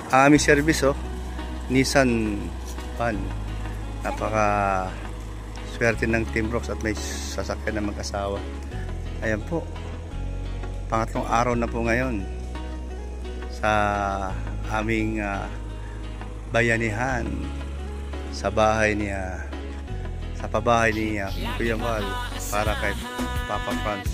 ang aming service, oh, Nissan van. Napaka swerte ng Team Brooks at may sasakyan ng mag-asawa. Ayan po, pangatlong araw na po ngayon sa aming bayanihan, sa bahay niya, sa pabahay niya Kuya Val, para kay Papa Franz.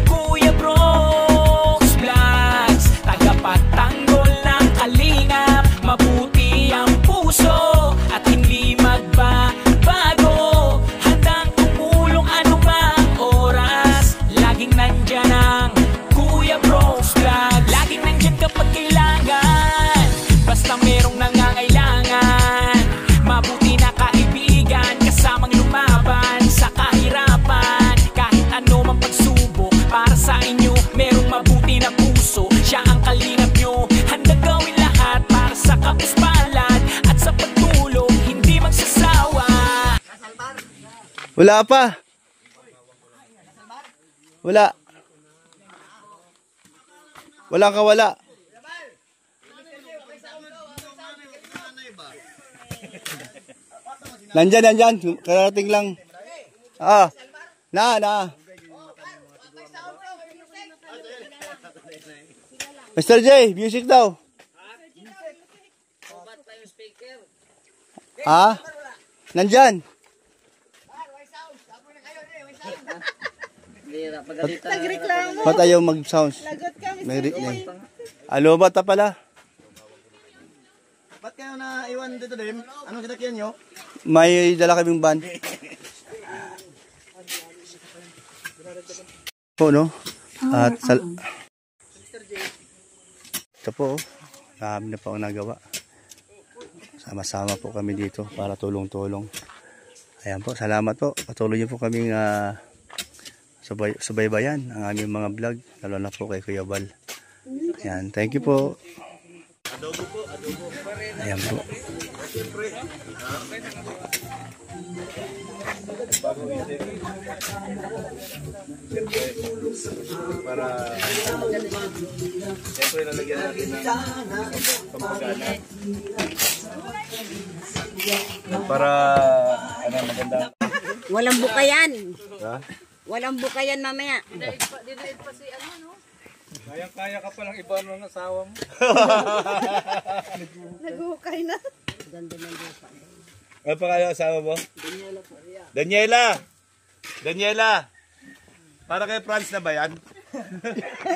Kuya Brooks Vlogs, tagapagtanggol ng kalingap, mabuti ang puso at hindi magbabago, handang tumulong anumang oras, laging nandyan ang Kuya Brooks Vlogs, laging nandyan kapag kailangan, basta merong nangangailangan, mabuti na kaibigan, kasamang lumaban sa kahirapan, kahit ano mang pagsubok, para sa inyo merong mabuti na puso, siya ang kalingap nyo, handa gawin lahat para sa kapuspalad at sa pagtulong, hindi magsasawa. Wala pa. Wala. Wala ka wala. Nandyan. Karating lang. Na. Mr. J, music daw. Nandyan. Ba't ayaw mag-sounds? Alo, bata pala. Ba't kayo na iwan dito din? Anong kinakyan nyo? May dala kaming band. Po, no? At ito po, marami na po ang nagawa. Sama-sama po kami dito para tulong-tulong. Ayan po, salamat po. Patuloy niyo po kaming subaybayan ang aming mga vlog, lalo na po kay Kuya Val. Ayan, thank you po. Ayan po. Para siyempre lalagyan natin ng pampagana para maganda. Walang bukayan. Ha? Walang bukayan mamaya. Kaya ka palang iba ng asawa mo. Naghukay na. Ano pa kayo asawa mo? Daniela! Para kay Franz na ba yan?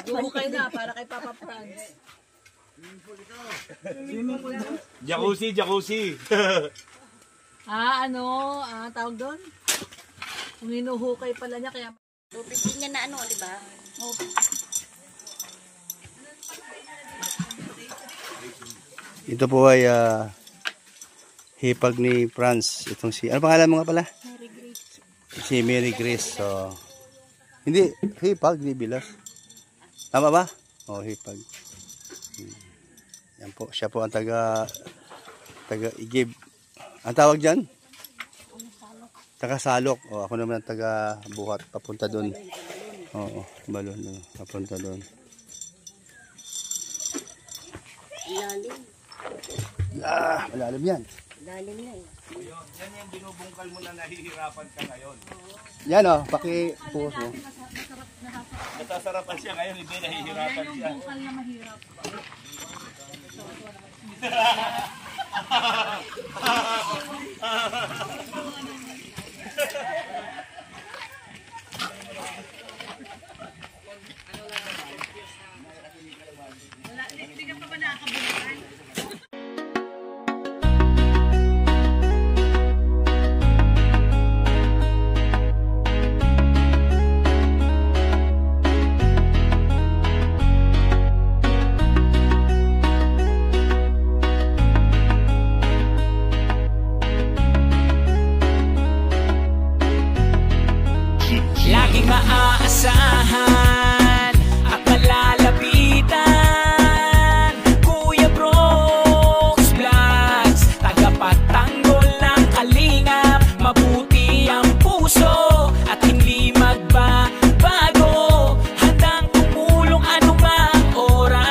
Naghukay na para kay Papa Franz. Jacuzzi. Tawag doon? Kung hinuhukay pala niya kaya... Tubig niya na di ba? Ito po ay hipag ni Franz. Itong ano pangalan mo nga pala? Mary Grace. Si Mary Grace. So, hindi, hipag, hindi bilas. Tama ba? Hipag. Yan po, siya po ang taga-igib. Ang tawag dyan? Taga-salok. Ako naman ang taga-buhat, papunta doon. Balon, papunta doon. Lalim. Malalim yan. Lalim na eh. Yan yung binubungkal mo na nahihirapan ka ngayon. Yan paki-puhos mo. Nasasarapan siya ngayon, hindi nahihirapan siya. Yung bungkal na mahirap. Hindi ka pa ba nakakabunkan? Laging maaasahan at malalapitan, Kuya Brooks Vlogs, tagapagtanggol ng kalingap, mabuti ang puso at hindi magbabago, handang tumulong anumang oras.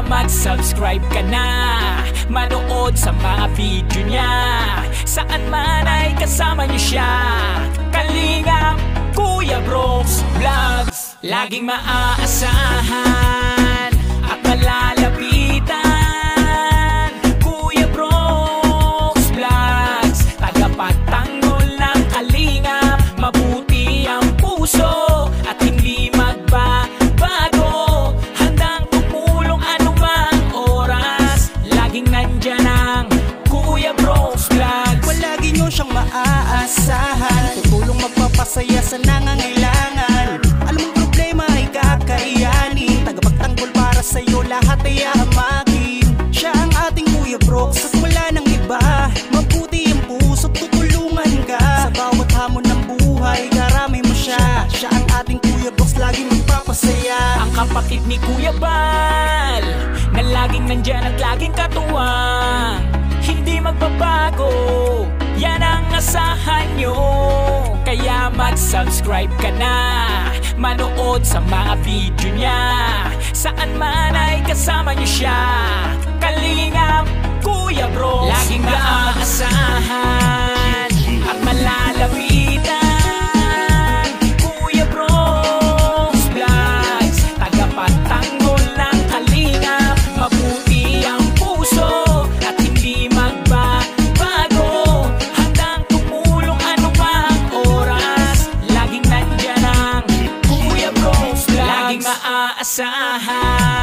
mag-subscribe ka na, manood sa mga video niya. Saan man ay kasama niyo siya. Kalingap Kuya Brooks Vlogs, laging maaasahan at malalapitan. Kuya Brooks Vlogs, tagapagtanggol ng kalingap. Mabuti ang puso at hindi magbabago. Handang tumulong anumang oras, laging nandyan ang Kuya Brooks Vlogs. Palagi nyo siyang maaasahan, tutulong magpapasaya sa nangangailangan. Alam mong problema ay kakayanin, tagapagtanggol para sa'yo lahat ay ahamakin. Siya ang ating Kuya Brooks at wala nang iba. Mabuti ang puso, tutulungan ka sa bawat hamon ng buhay, karami mo siya. Siya ang ating Kuya Brooks, laging magpapasaya. Ang kapatid ni Kuya Bal, na laging nandyan at laging katuwang, hindi magbabago, yan ang asahan nyo. Kaya mag-subscribe ka na, manood sa mga video niya. Saan man ay kasama nyo siya. Kalingap Kuya Brooks, laging maaasahan at malalapitan. Kuya Brooks Vlogs, tagapagtanggol ng kalingap. Mabuti ang puso at hindi magbabago. Handang tumulong anumang oras, laging nandyan ang Kuya Brooks Vlogs, laging maaasahan